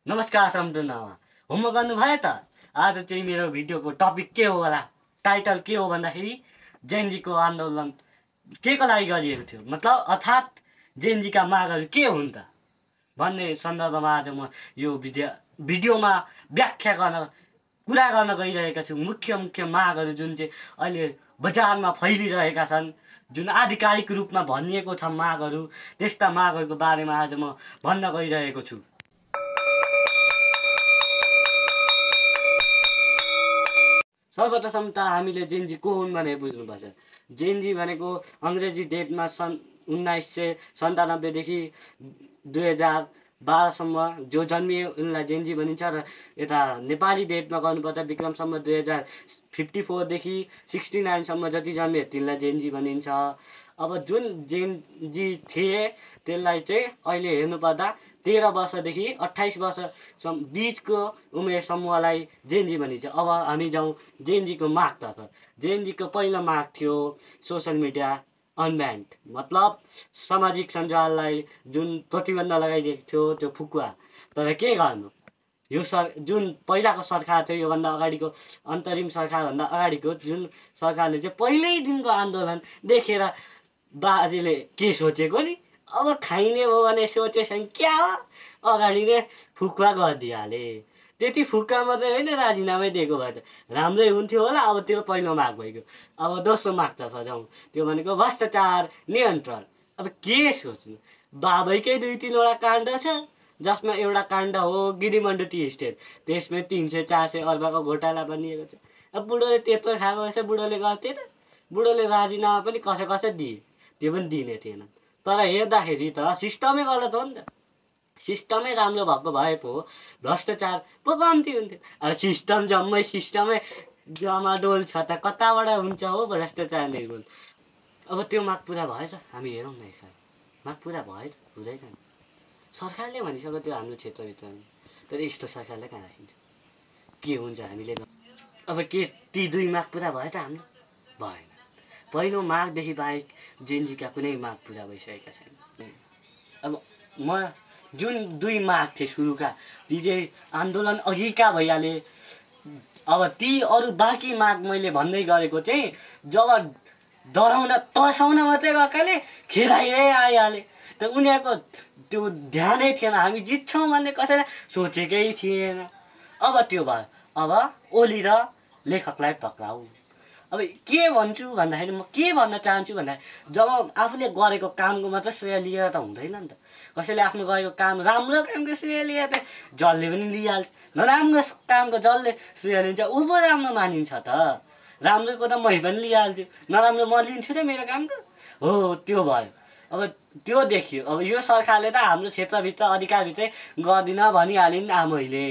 नमस्कार सम्पूर्णमा होमवर्क गर्नुभयो त। आज चाहिँ मेरो भिडियोको टपिक के हो होला, टाइटल के हो भन्दाखेरि जेनजीको आन्दोलन के को लागि गरिएको थियो, मतलब अर्थात् जेनजीका मागहरू के हुन् त भन्ने सन्दर्भमा आज म यो भिडियोमा व्याख्या गर्न कुरा गर्न गइरहेका छु। मुख्य मागहरू जुन चाहिँ अहिले बजारमा फैलिरहेका छन्, जुन आधिकारिक रूपमा भनिएको छ मागहरू, त्यस्ता मागहरूको बारेमा आज म भन्न गइरहेको छु। सर्वप्रथम त हामीले जेनजी को हुन् भनेर बुझ्नुपर्छ। जेनजी भनेको अङ्ग्रेजी डेटमा सन् 1997 देखि 2012सम्म जो जन्मिए उनलाई जेनजी भनिन्छ, र यता नेपाली डेटमा गर्नुपर्दा विक्रमसम्म 2054 देखि 69सम्म जति जन्मिए तिनलाई जेनजी भनिन्छ। अब जुन जेनजी थिए त्यसलाई चाहिँ अहिले हेर्नुपर्दा 13 वर्षदेखि 28 वर्षसम्म बिचको उमेर समूहलाई जेनजी भनिन्छ। अब हामी जाउँ जेनजीको मागतर्फ। जेनजीको पहिलो माग थियो सोसल मिडिया अनब्यान्ड, मतलब सामाजिक सञ्जाललाई जुन प्रतिबन्ध लगाइदिएको थियो त्यो फुकुवा। तर के गर्नु, यो जुन पहिलाको सरकार थियो, योभन्दा अगाडिको अन्तरिम सरकारभन्दा अगाडिको जुन सरकारले चाहिँ पहिल्यैदेखिको आन्दोलन देखेर बाजेले के सोचेको नि, अब खाइने हो भने सोचेछन् क्या हो, अगाडि नै फुकुवा गरिदिइहाले। त्यति फुक्का मात्रै होइन, राजीनामै दिएको भए त राम्रै हुन्थ्यो होला। अब त्यो पहिलो माग भइगयो। अब दोस्रो मागतर्फ जाउँ, त्यो भनेको भ्रष्टाचार नियन्त्रण। अब के सोच्नु, बाबैकै 2-3वटा काण्ड छ, जसमा एउटा काण्ड हो गिरिमण्डु टी स्टेट, त्यसमै 300-400 अर्बको घोटाला बनिएको छ। अब बुढोले त्यत्रो खाएको रहेछ, बुढोले गर्थ्यो त, बुढोले राजीनामा पनि कसै दिए, त्यो पनि दिने थिएन। तर हेर्दाखेरि त सिस्टमै गलत हो नि त। सिस्टमै राम्रो भएको भए पो भ्रष्टाचार पो कम्ती हुन्थ्यो। अब सिस्टमै डमाडोल छ त कताबाट हुन्छ हो भ्रष्टाचार निर्मूल। अब त्यो माग पुरा भयो त, हामी हेरौँ न एकखाल माग पुरा भयो त, हुँदैन। सरकारले भनिसक्यो त्यो हाम्रो क्षेत्रभित्र, तर यस्तो सरकारले कहाँ राखिन्छ, के हुन्छ हामीले। अब के ती 2 माग पुरा भयो त हाम्रो? भएन। पहिलो मागदेखि बाहेक जेनजीका कुनै माग पुरा भइसकेका छैन। अब म जुन 2 माग थिए सुरुका, ती चाहिँ आन्दोलन अघिका भइहाले। अब ती अरू बाँकी माग मैले भन्दै गरेको चाहिँ जब डराउन तर्साउन मात्रै गएकाले खेदाइरै आइहाले। त उनीहरूको त्यो ध्यानै थिएन, हामी जित्छौँ भन्ने कसैलाई सोचेकै थिएन। अब त्यो भयो, अब ओली र लेखकलाई पक्राउ। अब के भन्छु भन्दाखेरि, म के भन्न चाहन्छु भन्दाखेरि, जब आफूले गरेको कामको मात्र श्रेय लिएर त हुँदैन नि त। कसैले आफ्नो गरेको काम, राम्रो कामको श्रेय लिएर त जसले पनि लिइहाल्छ, नराम्रो कामको जसले श्रेय लिन्छ ऊ पो राम्रो मानिन्छ त। राम्रोको त मै पनि लिइहाल्छु, नराम्रो म लिन्छु र मेरो कामको हो, त्यो भयो। अब त्यो देखियो। अब यो सरकारले त हाम्रो क्षेत्रभित्र अधिकारभित्रै गर्दिन भनिहालिन् आमैले।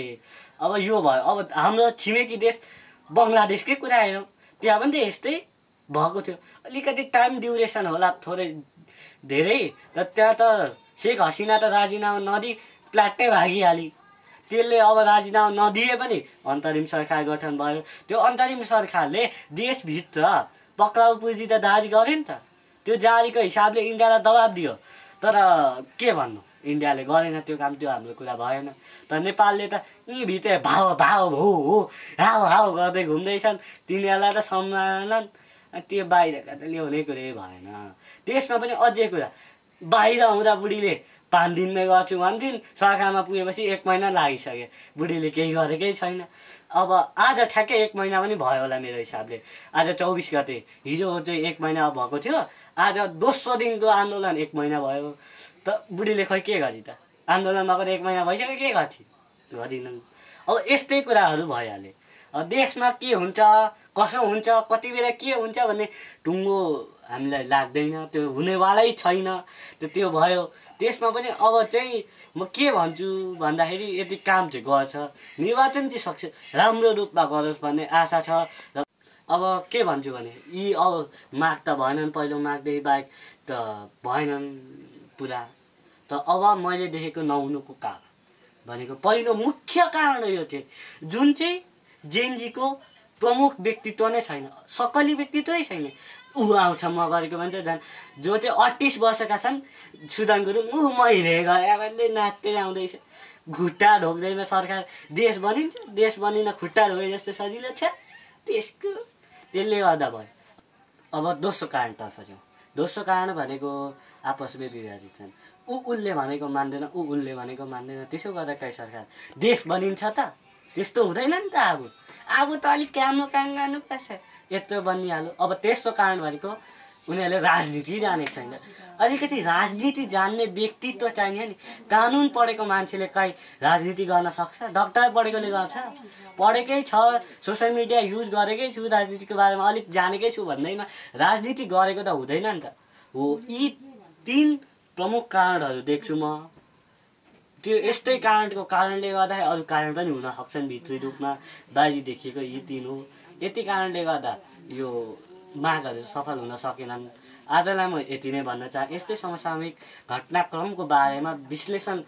अब यो भयो। अब हाम्रो छिमेकी देश बङ्गलादेशकै कुरा हेरौँ, त्यहाँ पनि त यस्तै भएको थियो। अलिकति टाइम ड्युरेसन होला थोरै धेरै, र त्यहाँ त शेख हसिना त राजीनामा नदिई प्लाट्टै भागिहाली। त्यसले अब राजीनामा नदिए पनि अन्तरिम सरकार गठन भयो। त्यो अन्तरिम सरकारले देशभित्र पक्राउ पुँजी त जारी गर्यो नि त। त्यो जारीको हिसाबले इन्डियालाई दबाब दियो, तर के भन्नु, इन्डियाले गरेन त्यो काम, त्यो हाम्रो कुरा भएन। तर नेपालले त यहीँ भित्र भाव हो हाउ गर्दै घुम्दैछन्, तिनीहरूलाई त सम्हाल्छन्, त्यो बाहिरका त ल्याउने कुरै भएन। त्यसमा पनि अझै कुरा, बाहिर आउँदा बुढीले 5 दिनमै गर्छु भन्थिन्, सरकारमा पुगेपछि 1 महिना लागिसक्यो, बुढीले केही गरेकै छैन। अब आज ठ्याक्कै 1 महिना पनि भयो होला मेरो हिसाबले। आज 24 गते, हिजो चाहिँ 1 महिना भएको थियो, आज दोस्रो दिनको आन्दोलन 1 महिना भयो। त बुढीले खै के गरी त, आन्दोलन भएको त 1 महिना भइसक्यो, के गरिनन्। अब यस्तै कुराहरू भइहाले। अब देशमा के हुन्छ, कसो हुन्छ, कति बेला के हुन्छ भन्ने टुङ्गो हामीलाई लाग्दैन, त्यो हुनेवालै छैन। त्यो भयो। त्यसमा पनि अब चाहिँ म के भन्छु भन्दाखेरि, यति काम चाहिँ गर्छ, निर्वाचन चाहिँ सक्छ राम्रो रूपमा गरोस् भन्ने आशा छ। र अब के भन्छु भने, यी अब माग त भएनन्, पहिलो मागदेखि बाहेक त भएनन् पुरा। त अब मैले देखेको नहुनुको कारण भनेको पहिलो मुख्य कारण यो थियो, जुन चाहिँ जेनजीको प्रमुख व्यक्तित्व नै छैन, सकली व्यक्तित्वै छैन। ऊ आउँछ म गरेको भन्छ, झन् जो चाहिँ 38 वर्षका छन् सुदन गुरुङ, ऊ मैले गरे भन्दै नाच्दै आउँदैछ। खुट्टा ढोक्दैमा सरकार देश बनिन्छ, देश बनिन खुट्टा ढोके जस्तो सजिलो छ त्यसले गर्दा भयो। अब दोस्रो कारणतर्फ जाउँ। दोस्रो कारण भनेको आपसमै विभाजित छन्। उसले भनेको मान्दैन, उसले भनेको मान्दैन, त्यसो गर्दा कहीँ सरकार देश बनिन्छ त? त्यस्तो हुँदैन नि त। अब त अलिक काम गर्नुपर्छ, यत्रो बनिहाल्यो। अब तेस्रो कारण भनेको उनीहरूले राजनीति जानेको छैन। अलिकति राजनीति जान्ने व्यक्तित्व चाहियो नि। कानुन पढेको मान्छेले कहीँ राजनीति गर्न सक्छ? डक्टर पढेकोले गर्छ? पढेकै छ, सोसियल मिडिया युज गरेकै छु, राजनीतिको बारेमा अलिक जानेकै छु भन्दैमा राजनीति गरेको त हुँदैन नि त। हो, यी 3 प्रमुख कारणहरू देख्छु म। त्यो यस्तै कारणले गर्दा अरू कारण पनि हुन सक्छन् भित्री रूपमा, बाहिरी देखिएको यी 3 हो। यति कारणले गर्दा यो मागहरू सफल हुन सकेनन्। आजलाई म यति नै भन्न चाहे। यस्तै समसामयिक घटनाक्रमको बारेमा विश्लेषण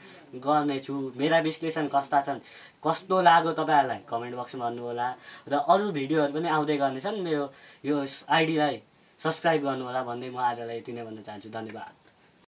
गर्नेछु। मेरा विश्लेषण कस्ता छन्, कस्तो लाग्यो तपाईँहरूलाई कमेन्ट बक्समा भन्नुहोला। र अरू भिडियोहरू पनि आउँदै गर्नेछन्। मेरो यो आइडीलाई सब्सक्राइब गर्नुहोला भन्दै म आजलाई यति नै भन्न चाहन्छु। धन्यवाद।